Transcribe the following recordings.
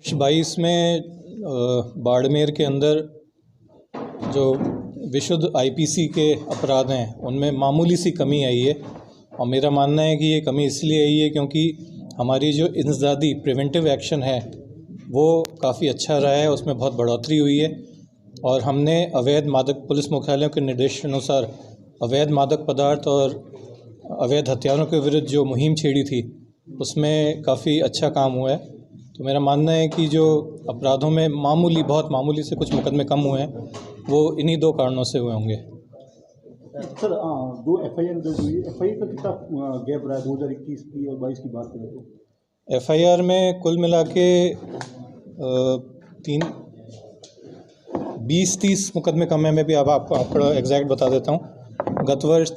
22 में बाड़मेर के अंदर जो विशुद्ध आईपीसी के अपराध हैं उनमें मामूली सी कमी आई है। और मेरा मानना है कि ये कमी इसलिए आई है क्योंकि हमारी जो इंसदादी प्रिवेंटिव एक्शन है वो काफ़ी अच्छा रहा है, उसमें बहुत बढ़ोतरी हुई है। और हमने अवैध मादक पुलिस मुख्यालयों के निर्देशानुसार अवैध मादक पदार्थ और अवैध हथियारों के विरुद्ध जो मुहिम छेड़ी थी उसमें काफ़ी अच्छा काम हुआ है। तो मेरा मानना है कि जो अपराधों में बहुत मामूली से कुछ मुकदमे कम हुए हैं वो इन्हीं दो कारणों से हुए होंगे। सर, दो एफआईआर दर्ज हुई है। एफआईआर का कितना गैप रहा है 2021 की और 22 की बात करें तो? एफआईआर में कुल मिला के 20-30 मुकदमे कम है। मैं भी अब आपको आंकड़ा एग्जैक्ट बता देता हूँ। गत वर्ष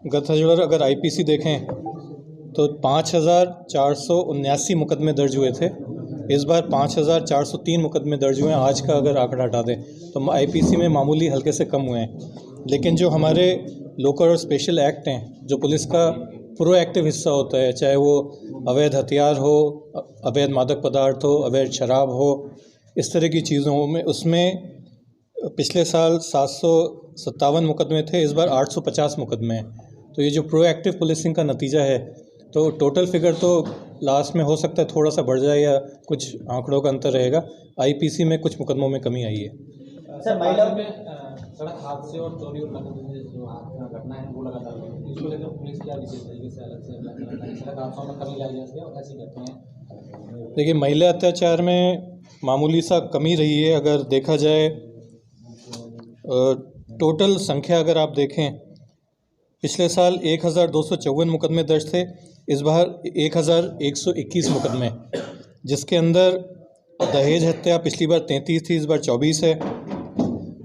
6000 अगर आईपीसी देखें तो 5479 मुकदमे दर्ज हुए थे। इस बार 5403 मुकदमे दर्ज हुए हैं। आज का अगर आंकड़ा हटा दें तो आईपीसी में मामूली हल्के से कम हुए हैं। लेकिन जो हमारे लोकल और स्पेशल एक्ट हैं, जो पुलिस का प्रोएक्टिव हिस्सा होता है, चाहे वो अवैध हथियार हो, अवैध मादक पदार्थ हो, अवैध शराब हो, इस तरह की चीज़ों में, उसमें पिछले साल 757 मुकदमे थे, इस बार 850 मुकदमे हैं। तो ये जो प्रोएक्टिव पुलिसिंग का नतीजा है, तो टोटल फिगर तो लास्ट में हो सकता है थोड़ा सा बढ़ जाए या कुछ आंकड़ों का अंतर रहेगा। आईपीसी में कुछ मुकदमों में कमी आई है। सर, महिलाओं में सड़क हादसे और चोरी और नकदी जो घटना है वो लगातार हो रही है, इसको लेकर पुलिस क्या विशेष तरीके से अलग से सड़क हादसों में कमी लाई जाती है और ऐसी घटनाएं? देखिए, महिला अत्याचार में मामूली सा कमी रही है। अगर देखा जाए टोटल संख्या अगर आप देखें, पिछले साल 1254 मुकदमे दर्ज थे, इस बार 1121 मुकदमे, जिसके अंदर दहेज हत्या पिछली बार 33 थी, इस बार 24 है।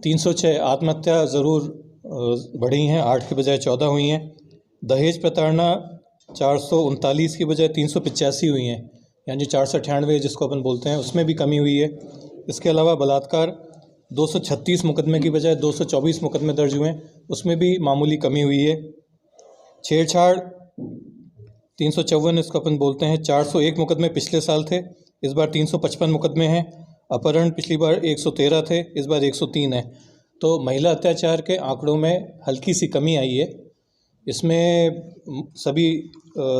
306 आत्महत्या ज़रूर बढ़ी हैं, 8 के बजाय 14 हुई हैं। दहेज प्रताड़ना 439 की बजाय 385 हुई हैं, यानी 498 जिसको अपन बोलते हैं, उसमें भी कमी हुई है। इसके अलावा बलात्कार 236 मुकदमे की बजाय 224 मुकदमे दर्ज हुए हैं, उसमें भी मामूली कमी हुई है। छेड़छाड़ 354 इसको अपन बोलते हैं, 401 मुकदमे पिछले साल थे, इस बार 355 मुकदमे हैं। अपहरण पिछली बार 113 थे, इस बार 103 है। तो महिला अत्याचार के आंकड़ों में हल्की सी कमी आई है इसमें सभी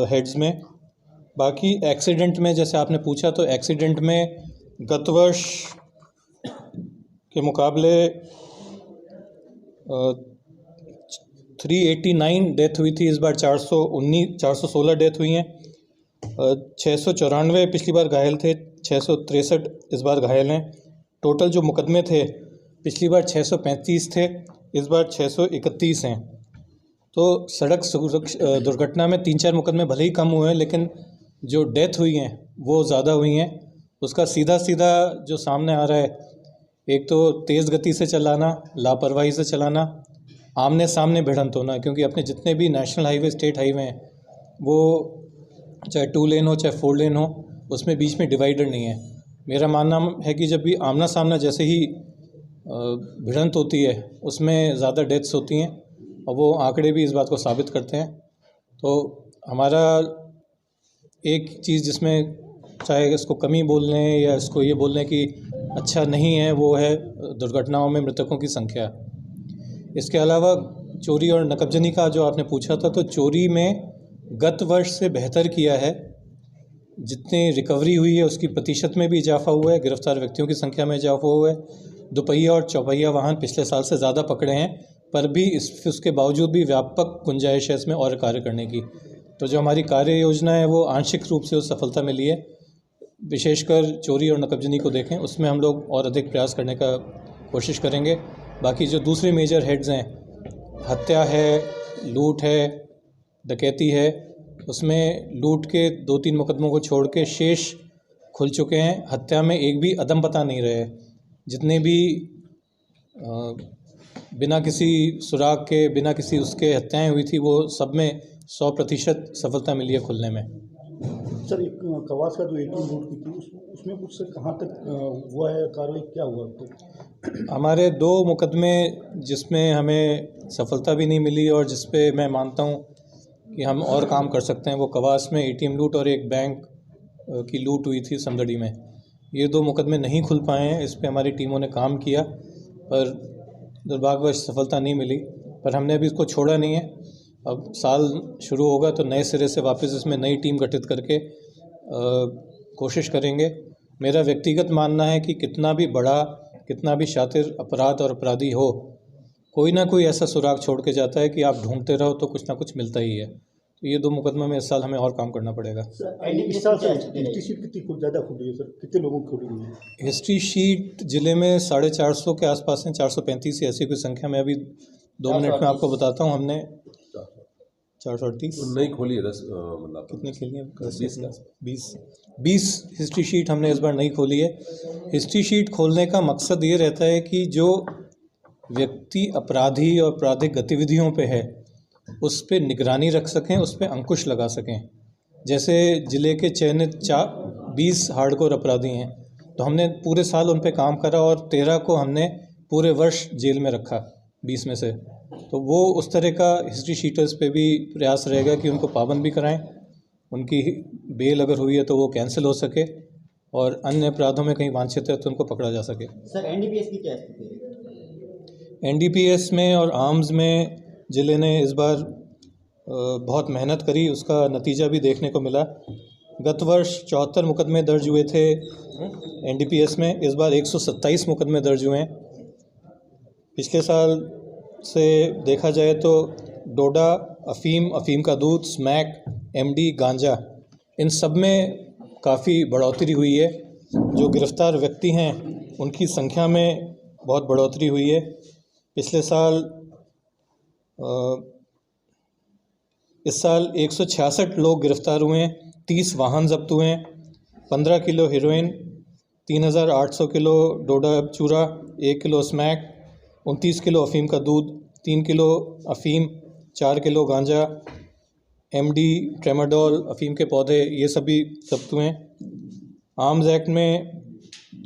हेड्स में। बाकी एक्सीडेंट में, जैसे आपने पूछा, तो एक्सीडेंट में गत वर्ष के मुकाबले 389 डेथ हुई थी, इस बार 416 डेथ हुई हैं। 694 पिछली बार घायल थे, 663 इस बार घायल हैं। टोटल जो मुकदमे थे पिछली बार 635 थे, इस बार 631 हैं। तो सड़क दुर्घटना में 3-4 मुकदमे भले ही कम हुए हैं, लेकिन जो डेथ हुई हैं वो ज़्यादा हुई हैं। उसका सीधा जो सामने आ रहा है, एक तो तेज़ गति से चलाना, लापरवाही से चलाना, आमने सामने भिड़ंत होना, क्योंकि अपने जितने भी नेशनल हाईवे, स्टेट हाईवे हैं, वो चाहे 2 लेन हो चाहे 4 लेन हो, उसमें बीच में डिवाइडर नहीं है। मेरा मानना है कि जब भी आमना सामना जैसे ही भिड़ंत होती है उसमें ज़्यादा डेथ्स होती हैं, और वो आंकड़े भी इस बात को साबित करते हैं। तो हमारा एक चीज़ जिसमें चाहे इसको कमी बोल लें या इसको ये बोल लें कि अच्छा नहीं है, वो है दुर्घटनाओं में मृतकों की संख्या। इसके अलावा चोरी और नकबजनी का जो आपने पूछा था, तो चोरी में गत वर्ष से बेहतर किया है। जितनी रिकवरी हुई है उसकी प्रतिशत में भी इजाफा हुआ है, गिरफ्तार व्यक्तियों की संख्या में इजाफा हुआ है। दुपहिया और चौपहिया वाहन पिछले साल से ज़्यादा पकड़े हैं, पर भी उसके बावजूद भी व्यापक गुंजाइश है इसमें और कार्य करने की। तो जो हमारी कार्य योजना है वो आंशिक रूप से उस सफलता मिली है। विशेषकर चोरी और नकबजनी को देखें, उसमें हम लोग और अधिक प्रयास करने का कोशिश करेंगे। बाकी जो दूसरे मेजर हेड्स हैं, हत्या है, लूट है, डकैती है, उसमें लूट के 2-3 मुकदमों को छोड़ के शेष खुल चुके हैं। हत्या में एक भी अदम पता नहीं रहे। जितने भी बिना किसी सुराग के, बिना किसी उसके हत्याएं हुई थी, वो सब में 100% सफलता मिली है खुलने में। सर, एक कवास का जो एटीएम लूट की थी, उसमें कुछ से कहाँ तक हुआ है, कार्रवाई क्या हुआ? तो हमारे 2 मुकदमे जिसमें हमें सफलता भी नहीं मिली और जिस पे मैं मानता हूँ कि हम और काम कर सकते हैं। वो कवास में ATM लूट और एक बैंक की लूट हुई थी समदड़ी में, ये 2 मुकदमे नहीं खुल पाए हैं। इस पे हमारी टीमों ने काम किया पर दुर्भाग्यवश सफलता नहीं मिली, पर हमने अभी इसको छोड़ा नहीं है। अब साल शुरू होगा तो नए सिरे से वापस इसमें नई टीम गठित करके कोशिश करेंगे। मेरा व्यक्तिगत मानना है कि कितना भी बड़ा, कितना भी शातिर अपराध और अपराधी हो, कोई ना कोई ऐसा सुराग छोड़ के जाता है कि आप ढूंढते रहो तो कुछ ना कुछ मिलता ही है। तो ये 2 मुकदमे में इस साल हमें और काम करना पड़ेगा। इस साल से हिस्ट्री शीट कितनी ज़्यादा खुली है सर? कितने लोगों की खुली हुई है? हिस्ट्री शीट ज़िले में 450 के आसपास हैं, 435 ऐसी कोई संख्या। मैं अभी 2 मिनट में आपको बताता हूँ। हमने 438 नहीं खोली है 10 मतलब कितनी खेली है? 20 हिस्ट्री शीट हमने इस बार नहीं खोली है। हिस्ट्री शीट खोलने का मकसद ये रहता है कि जो व्यक्ति अपराधी और आपराधिक गतिविधियों पे है उस पे निगरानी रख सकें, उस पे अंकुश लगा सकें। जैसे ज़िले के चयनित 20 हार्डकोर अपराधी हैं, तो हमने पूरे साल उन पे काम करा और 13 को हमने पूरे वर्ष जेल में रखा 20 में से। तो वो उस तरह का हिस्ट्री शीटर्स पे भी प्रयास रहेगा कि उनको पाबंद भी कराएं, उनकी बेल अगर हुई है तो वो कैंसिल हो सके, और अन्य अपराधों में कहीं वांछित है तो उनको पकड़ा जा सके। सर NDPS की क्या स्थिति है? NDPS में और आर्म्स में ज़िले ने इस बार बहुत मेहनत करी, उसका नतीजा भी देखने को मिला। गत वर्ष 74 मुकदमे दर्ज हुए थे NDPS में, इस बार 127 मुकदमे दर्ज हुए हैं। पिछले साल से देखा जाए तो डोडा, अफ़ीम का दूध, स्मैक, MD, गांजा, इन सब में काफ़ी बढ़ोतरी हुई है। जो गिरफ़्तार व्यक्ति हैं उनकी संख्या में बहुत बढ़ोतरी हुई है। पिछले साल इस साल 166 लोग गिरफ़्तार हुए हैं, 30 वाहन जब्त हुए हैं, 15 किलो हीरोइन, 3800 किलो डोडा चूरा, 1 किलो स्मैक, 29 किलो अफ़ीम का दूध, 3 किलो अफ़ीम, 4 किलो गांजा, MD, ट्रेमाडोल, अफ़ीम के पौधे, ये सभी जब्त हुए हैं। आर्म्स एक्ट में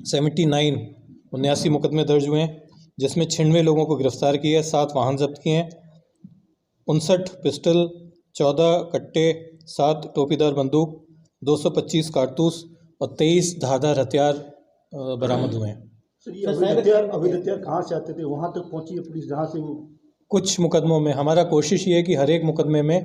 79 मुकदमे दर्ज हुए हैं, जिसमें 96 लोगों को गिरफ़्तार किया है, 7 वाहन जब्त किए हैं, 59 पिस्टल, 14 कट्टे, 7 टोपीदार बंदूक, 225 कारतूस और 23 धारदार हथियार बरामद हुए हैं। सर ये अवैध हथियार कहाँ से आते थे? वहाँ तक पहुँची है पुलिस जहाँ से वो? कुछ मुकदमों में हमारा कोशिश ये है कि हर एक मुकदमे में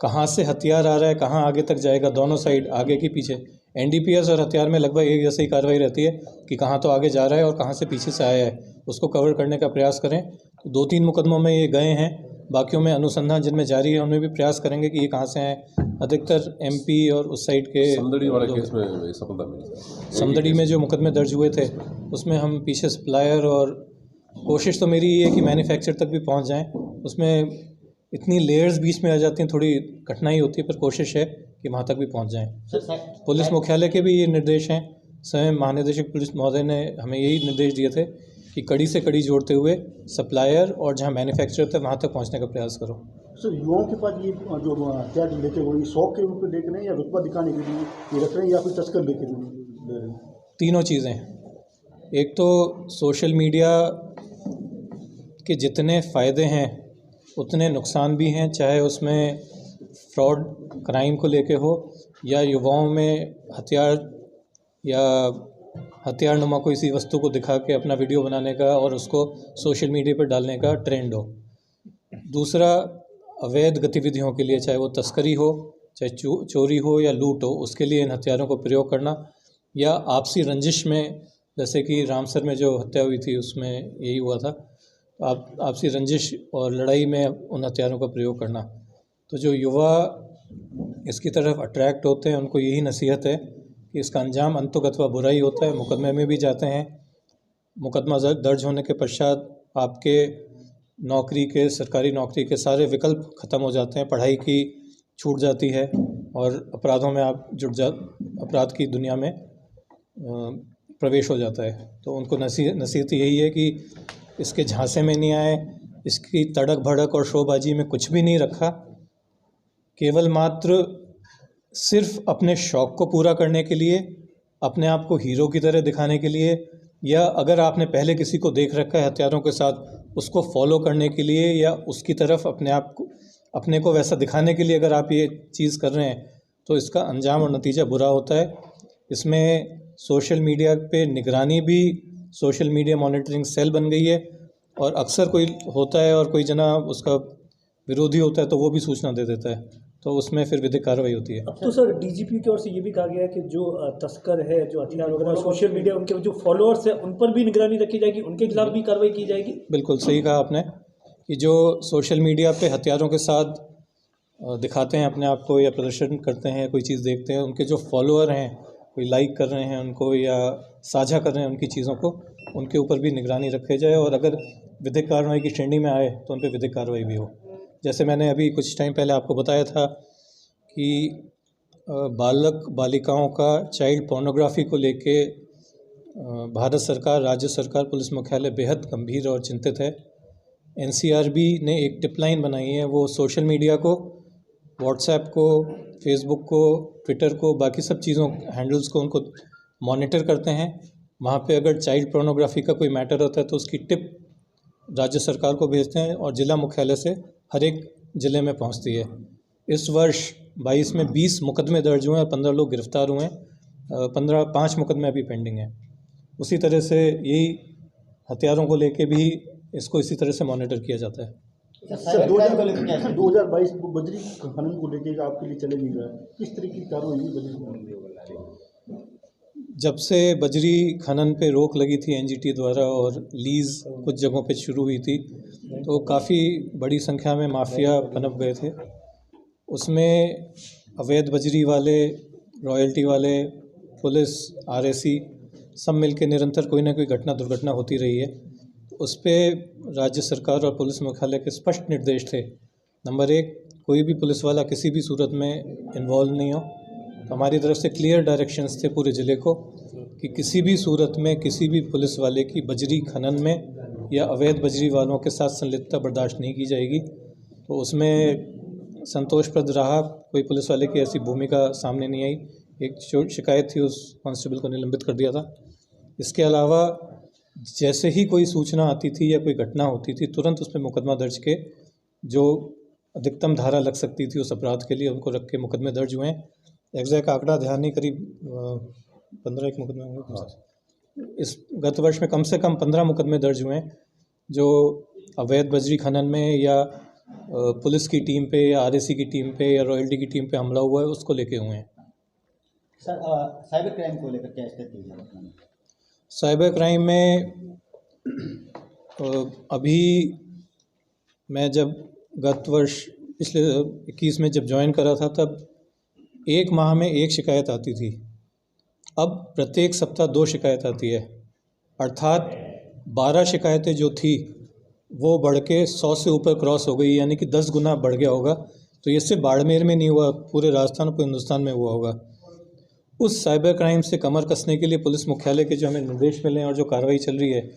कहाँ से हथियार आ रहा है, कहाँ आगे तक जाएगा, दोनों साइड, आगे की पीछे। NDPS और हथियार में लगभग एक जैसी कार्रवाई रहती है कि कहाँ तो आगे जा रहा है और कहाँ से पीछे से आया है, उसको कवर करने का प्रयास करें। तो 2-3 मुकदमों में ये गए हैं, बाकियों में अनुसंधान जिनमें जारी है उनमें भी प्रयास करेंगे कि ये कहाँ से आए। अधिकतर MP और उस साइड के समदड़ी वाले केस में सफलता मिली। समदड़ी में जो मुकदमे दर्ज हुए थे उसमें हम पीछे सप्लायर, और कोशिश तो मेरी ये है कि मैन्युफैक्चर तक भी पहुंच जाएं। उसमें इतनी लेयर्स बीच में आ जाती हैं, थोड़ी कठिनाई होती है, पर कोशिश है कि वहाँ तक भी पहुँच जाएँ। पुलिस मुख्यालय के भी ये निर्देश हैं, स्वयं महानिदेशक पुलिस महोदय ने हमें यही निर्देश दिए थे कि कड़ी से कड़ी जोड़ते हुए सप्लायर और जहाँ मैन्युफैक्चर होता है वहाँ तक पहुँचने का प्रयास करो। सर युवाओं के पास ये जो हथियार लेके वो ये शौक के रूप में लेके रहे हैं या रुतबा दिखाने के लिए ये रख रहे हैं या फिर तस्कर लेके ले रहे हैं? तीनों चीज़ें। एक तो सोशल मीडिया के जितने फ़ायदे हैं उतने नुकसान भी हैं, चाहे उसमें फ्रॉड क्राइम को लेके हो या युवाओं में हथियारनुमा कोई सी वस्तु को दिखा के अपना वीडियो बनाने का और उसको सोशल मीडिया पर डालने का ट्रेंड हो। दूसरा, अवैध गतिविधियों के लिए, चाहे वो तस्करी हो, चाहे चोरी हो या लूट हो, उसके लिए इन हथियारों को प्रयोग करना, या आपसी रंजिश में, जैसे कि रामसर में जो हत्या हुई थी उसमें यही हुआ था, आपसी रंजिश और लड़ाई में उन हथियारों का प्रयोग करना। तो जो युवा इसकी तरफ अट्रैक्ट होते हैं उनको यही नसीहत है कि इसका अंजाम अंतोगत्वा बुराई होता है। मुकदमे में भी जाते हैं, मुकदमा दर्ज होने के पश्चात आपके नौकरी के, सरकारी नौकरी के सारे विकल्प ख़त्म हो जाते हैं, पढ़ाई की छूट जाती है और अपराधों में आप अपराध की दुनिया में प्रवेश हो जाता है। तो उनको नसीहत यही है कि इसके झांसे में नहीं आए, इसकी तड़क भड़क और शोबाजी में कुछ भी नहीं रखा, केवल मात्र सिर्फ अपने शौक़ को पूरा करने के लिए, अपने आप को हीरो की तरह दिखाने के लिए, या अगर आपने पहले किसी को देख रखा है हथियारों के साथ, उसको फॉलो करने के लिए या उसकी तरफ अपने आप को अपने को वैसा दिखाने के लिए अगर आप ये चीज़ कर रहे हैं तो इसका अंजाम और नतीजा बुरा होता है। इसमें सोशल मीडिया पे निगरानी भी सोशल मीडिया मॉनिटरिंग सेल बन गई है, और अक्सर कोई होता है और कोई जना उसका विरोधी होता है तो वो भी सूचना दे देता है, तो उसमें फिर विधिक कार्रवाई होती है। अब तो सर डीजीपी की ओर से ये भी कहा गया है कि जो तस्कर है, जो हथियार वगैरह सोशल मीडिया उनके जो फॉलोअर्स है उन पर भी निगरानी रखी जाएगी, उनके खिलाफ भी कार्रवाई की जाएगी। बिल्कुल सही कहा आपने कि जो सोशल मीडिया पे हथियारों के साथ दिखाते हैं अपने आप को या प्रदर्शन करते हैं, कोई चीज़ देखते हैं, उनके जो फॉलोअर हैं, कोई लाइक कर रहे हैं उनको या साझा कर रहे हैं उनकी चीज़ों को, उनके ऊपर भी निगरानी रखी जाए, और अगर विधिक कार्रवाई की श्रेणी में आए तो उन पर विधिक कार्रवाई भी हो। जैसे मैंने अभी कुछ टाइम पहले आपको बताया था कि बालक बालिकाओं का चाइल्ड पोर्नोग्राफी को लेके भारत सरकार, राज्य सरकार, पुलिस मुख्यालय बेहद गंभीर और चिंतित है। एनसीआरबी ने एक टिपलाइन बनाई है, वो सोशल मीडिया को, व्हाट्सएप को, फेसबुक को, ट्विटर को, बाकी सब चीज़ों हैंडल्स को उनको मॉनिटर करते हैं। वहाँ पे अगर चाइल्ड पोर्नोग्राफी का कोई मैटर होता है तो उसकी टिप राज्य सरकार को भेजते हैं और ज़िला मुख्यालय से हर एक ज़िले में पहुँचती है। इस वर्ष 22 में 20 मुकदमे दर्ज हुए हैं, 15 लोग गिरफ्तार हुए हैं, 5 मुकदमे अभी पेंडिंग हैं। उसी तरह से यही हथियारों को लेके भी इसको इसी तरह से मॉनिटर किया जाता है। सर 2022 बजरी खनन को लेकर आपके लिए चैलेंज रहा है, किस तरह की कार्रवाई हुई बजरी खनन? जब से बजरी खनन पे रोक लगी थी एनजीटी द्वारा और लीज़ कुछ जगहों पे शुरू हुई थी, तो काफ़ी बड़ी संख्या में माफिया पनप गए थे। उसमें अवैध बजरी वाले, रॉयल्टी वाले, पुलिस, आरएसी सब मिलके निरंतर कोई ना कोई घटना दुर्घटना होती रही है। उस पे राज्य सरकार और पुलिस मुख्यालय के स्पष्ट निर्देश थे। नंबर 1, कोई भी पुलिस वाला किसी भी सूरत में इन्वॉल्व नहीं हो। तो हमारी तरफ से क्लियर डायरेक्शंस थे पूरे ज़िले को कि किसी भी सूरत में किसी भी पुलिस वाले की बजरी खनन में या अवैध बजरी वालों के साथ संलिप्तता बर्दाश्त नहीं की जाएगी। तो उसमें संतोषप्रद रहा, कोई पुलिस वाले की ऐसी भूमिका सामने नहीं आई। एक शिकायत थी, उस कांस्टेबल को निलंबित कर दिया था। इसके अलावा जैसे ही कोई सूचना आती थी या कोई घटना होती थी, तुरंत उस पर मुकदमा दर्ज के जो अधिकतम धारा लग सकती थी उस अपराध के लिए उनको रख के मुकदमे दर्ज हुए हैं। एग्जैक्ट आंकड़ा ध्यान नहीं, करीब 15 मुकदमे होंगे। इस गत वर्ष में कम से कम 15 मुकदमे दर्ज हुए हैं जो अवैध बजरी खनन में या पुलिस की टीम पे या आरएसी की टीम पे या रॉयल्टी की टीम पे हमला हुआ है उसको लेके हुए हैं। सर साइबर क्राइम को लेकर क्या स्थिति है? साइबर क्राइम में अभी मैं जब गत वर्ष पिछले 21 में जब ज्वाइन करा था तब 1 माह में 1 शिकायत आती थी। अब प्रत्येक सप्ताह 2 शिकायत आती है, अर्थात 12 शिकायतें जो थी वो बढ़ के 100 से ऊपर क्रॉस हो गई, यानी कि 10 गुना बढ़ गया होगा। तो ये सिर्फ बाड़मेर में नहीं हुआ, पूरे राजस्थान और पूरे हिंदुस्तान में हुआ होगा। उस साइबर क्राइम से कमर कसने के लिए पुलिस मुख्यालय के जो हमें निर्देश मिले हैं और जो कार्रवाई चल रही है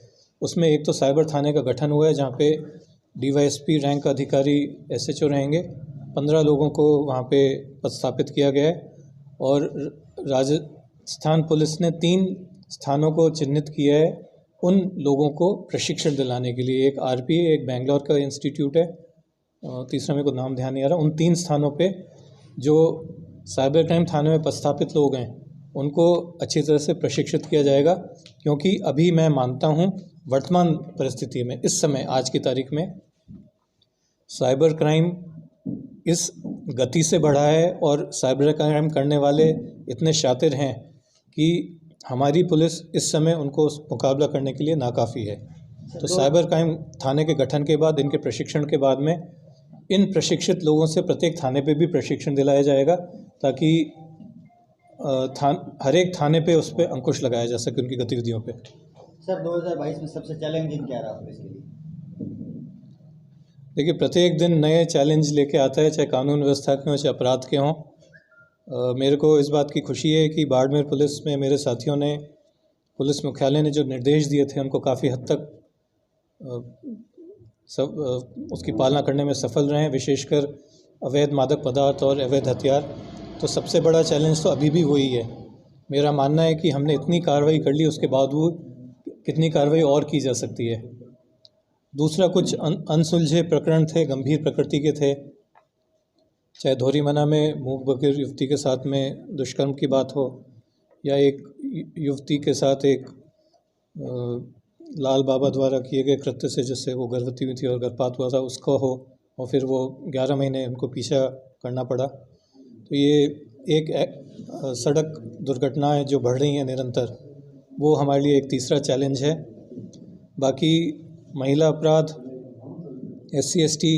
उसमें एक तो साइबर थाने का गठन हुआ है जहाँ पे डीवाईएसपी रैंक का अधिकारी एसएचओ रहेंगे। 15 लोगों को वहाँ पे पदस्थापित किया गया है और राजस्थान पुलिस ने 3 स्थानों को चिन्हित किया है उन लोगों को प्रशिक्षण दिलाने के लिए। एक आरपीए, एक बेंगलोर का इंस्टीट्यूट है, तीसरा मेरे को नाम ध्यान नहीं आ रहा। उन 3 स्थानों पे जो साइबर क्राइम थाने में पदस्थापित लोग हैं उनको अच्छी तरह से प्रशिक्षित किया जाएगा, क्योंकि अभी मैं मानता हूँ वर्तमान परिस्थिति में इस समय आज की तारीख में साइबर क्राइम इस गति से बढ़ा है और साइबर क्राइम करने वाले इतने शातिर हैं कि हमारी पुलिस इस समय उनको मुकाबला करने के लिए नाकाफ़ी है। तो साइबर क्राइम थाने के गठन के बाद, इनके प्रशिक्षण के बाद में इन प्रशिक्षित लोगों से प्रत्येक थाने पे भी प्रशिक्षण दिलाया जाएगा ताकि हर एक थाने पे उस पर अंकुश लगाया जा सके उनकी गतिविधियों पे। सर 2022 में सबसे चैलेंजिंग क्या रहा पुलिस के लिए? देखिए, प्रत्येक दिन नए चैलेंज लेके आता है, चाहे कानून व्यवस्था के हों चाहे अपराध के हों। मेरे को इस बात की खुशी है कि बाड़मेर पुलिस में मेरे साथियों ने, पुलिस मुख्यालय ने जो निर्देश दिए थे उनको काफ़ी हद तक उसकी पालना करने में सफल रहे हैं, विशेषकर अवैध मादक पदार्थ और अवैध हथियार। तो सबसे बड़ा चैलेंज तो अभी भी वही है। मेरा मानना है कि हमने इतनी कार्रवाई कर ली, उसके बावजूद कितनी कार्रवाई और की जा सकती है। दूसरा, कुछ अनसुलझे प्रकरण थे, गंभीर प्रकृति के थे, चाहे धोरीमना में मूक बधिर युवती के साथ में दुष्कर्म की बात हो, या एक युवती के साथ एक लाल बाबा द्वारा किए गए कृत्य से जिससे वो गर्भवती हुई थी और गर्भपात हुआ था उसका हो, और फिर वो 11 महीने उनको पीछा करना पड़ा। तो ये एक सड़क दुर्घटनाएं जो बढ़ रही हैं निरंतर, वो हमारे लिए एक तीसरा चैलेंज है। बाकी महिला अपराध, SC ST,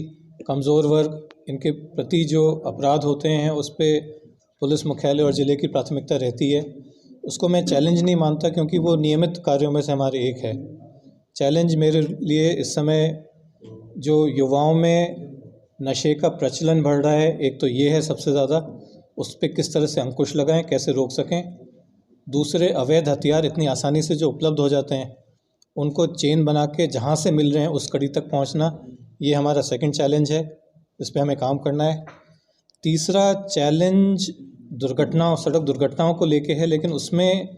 कमज़ोर वर्ग, इनके प्रति जो अपराध होते हैं उस पे पुलिस मुख्यालय और ज़िले की प्राथमिकता रहती है। उसको मैं चैलेंज नहीं मानता क्योंकि वो नियमित कार्यों में से हमारे एक है। चैलेंज मेरे लिए इस समय जो युवाओं में नशे का प्रचलन बढ़ रहा है, एक तो ये है सबसे ज़्यादा, उस पर किस तरह से अंकुश लगाएं, कैसे रोक सकें। दूसरे, अवैध हथियार इतनी आसानी से जो उपलब्ध हो जाते हैं उनको चेन बना के जहाँ से मिल रहे हैं उस कड़ी तक पहुँचना, ये हमारा सेकंड चैलेंज है, इस पे हमें काम करना है। तीसरा चैलेंज दुर्घटनाओं, सड़क दुर्घटनाओं को लेके है, लेकिन उसमें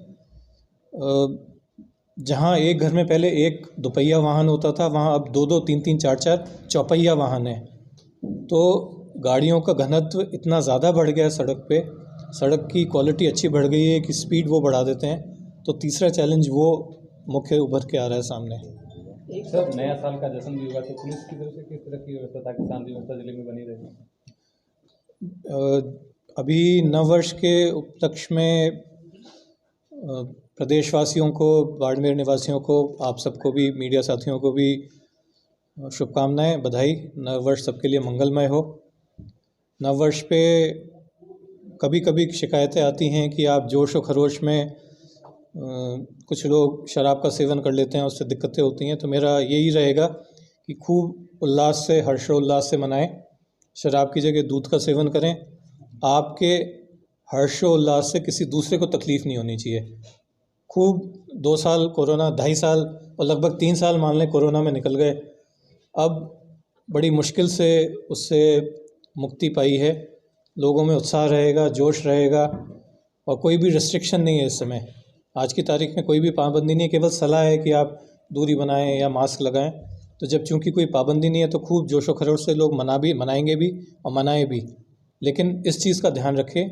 जहाँ एक घर में पहले एक दुपहिया वाहन होता था, वहाँ अब 2-2, 3-3, 4-4 चौपहिया वाहन है। तो गाड़ियों का घनत्व इतना ज़्यादा बढ़ गया है सड़क पे, सड़क की क्वालिटी अच्छी बढ़ गई है कि स्पीड वो बढ़ा देते हैं। तो तीसरा चैलेंज वो मुख्य उभर के आ रहा है सामने। सर, नया साल का जश्न भी हुआ, तो पुलिस की तरफ से किस तरह की व्यवस्था ताकि शांति व्यवस्था जिले में बनी रहे? अभी नववर्ष के उपलक्ष्य में प्रदेशवासियों को, बाड़मेर निवासियों को, आप सबको भी, मीडिया साथियों को भी शुभकामनाएं, बधाई। नववर्ष सबके लिए मंगलमय हो। नववर्ष पे कभी कभी शिकायतें आती हैं कि आप जोश व खरोश में कुछ लोग शराब का सेवन कर लेते हैं, उससे दिक्कतें होती हैं। तो मेरा यही रहेगा कि खूब उल्लास से, हर्षोल्लास से मनाएं। शराब की जगह दूध का सेवन करें। आपके हर्षोल्लास से किसी दूसरे को तकलीफ़ नहीं होनी चाहिए। खूब 2 साल कोरोना, 2.5 साल और लगभग 3 साल मान लें कोरोना में निकल गए। अब बड़ी मुश्किल से उससे मुक्ति पाई है। लोगों में उत्साह रहेगा, जोश रहेगा, और कोई भी रिस्ट्रिक्शन नहीं है इस समय। आज की तारीख में कोई भी पाबंदी नहीं है, केवल सलाह है कि आप दूरी बनाएं या मास्क लगाएं। तो जब चूँकि कोई पाबंदी नहीं है तो खूब जोशो खरोश से लोग मनाएंगे भी और मनाएं भी। लेकिन इस चीज़ का ध्यान रखें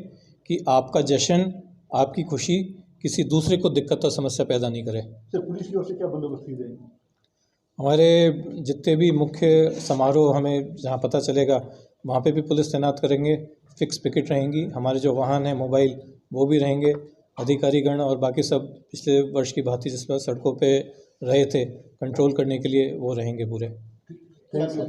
कि आपका जश्न, आपकी खुशी किसी दूसरे को दिक्कत और समस्या पैदा नहीं करे। सर, पुलिस की ओर से क्या बंदोबस्त की जाएगी? हमारे जितने भी मुख्य समारोह हमें जहाँ पता चलेगा वहाँ पे भी पुलिस तैनात करेंगे। फिक्स पिकेट रहेंगी। हमारे जो वाहन हैं, मोबाइल, वो भी रहेंगे। अधिकारीगण और बाकी सब पिछले वर्ष की भांति जिस पर सड़कों पे रहे थे कंट्रोल करने के लिए, वो रहेंगे पूरे। Thank you.